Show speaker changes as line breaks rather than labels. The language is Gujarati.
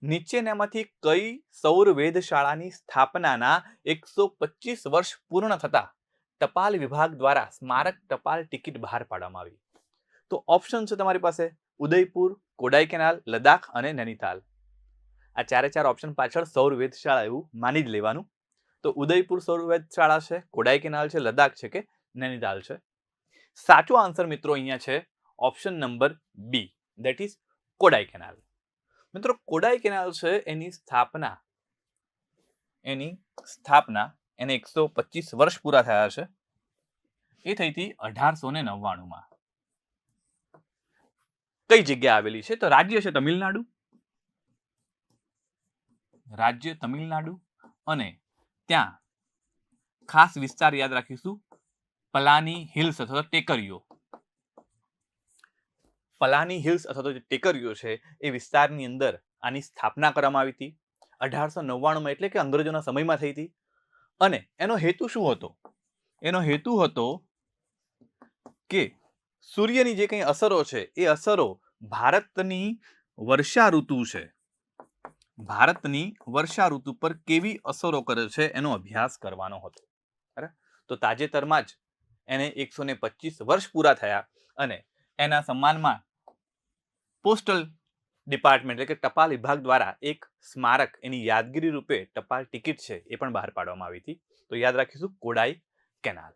નીચેનામાંથી કઈ સૌર વેધશાળાની સ્થાપનાના 125 વર્ષ પૂર્ણ થતા ટપાલ વિભાગ દ્વારા સ્મારક ટપાલ ટિકિટ બહાર પાડવામાં આવી? તો ઓપ્શન છે તમારી પાસે ઉદયપુર, કોડાઈકેનાલ, લદ્દાખ અને નૈનીતાલ. આ ચારે ચાર ઓપ્શન પાછળ સૌર વેધશાળા એવું માની જ લેવાનું. તો ઉદયપુર સૌર વેધશાળા છે, કોડાઈકેનાલ છે, લદ્દાખ છે કે નૈનીતાલ છે? સાચો આન્સર મિત્રો અહીંયા છે option number B, that is Kodaikanal. મિત્રો કોડાઈકેનાલ છે એની સ્થાપના એને 125 વર્ષ પૂરા થયા છે. એ થઈ હતી 1899માં. કઈ જગ્યા આવેલી છે? તો રાજ્ય છે તમિલનાડુ અને ત્યાં ખાસ વિસ્તાર યાદ રાખીશું પલાની હિલ્સ અથવા ટેકરીઓ. પલાની હિલ્સ અથવા તો જે ટેકરીઓ છે એ વિસ્તારની અંદર આની સ્થાપના કરવામાં આવી હતી 1899માં, એટલે કે અંગ્રેજોના સમયમાં થઈ હતી. અને એનો હેતુ શું હતો? એનો હેતુ હતો કે સૂર્યની જે કંઈ અસરો છે એ અસરો ભારતની વર્ષા ઋતુ પર કેવી અસરો કરે છે એનો અભ્યાસ કરવાનો હતો. તો તાજેતરમાં જ એને 125 વર્ષ પૂરા થયા અને એના સન્માનમાં પોસ્ટલ ડિપાર્ટમેન્ટ એટલે કે ટપાલ વિભાગ દ્વારા એક સ્મારક એની યાદગીરી રૂપે ટપાલ ટિકિટ છે એ પણ બહાર પાડવામાં આવી હતી. તો યાદ રાખીશું કોડાઈ કેનાલ.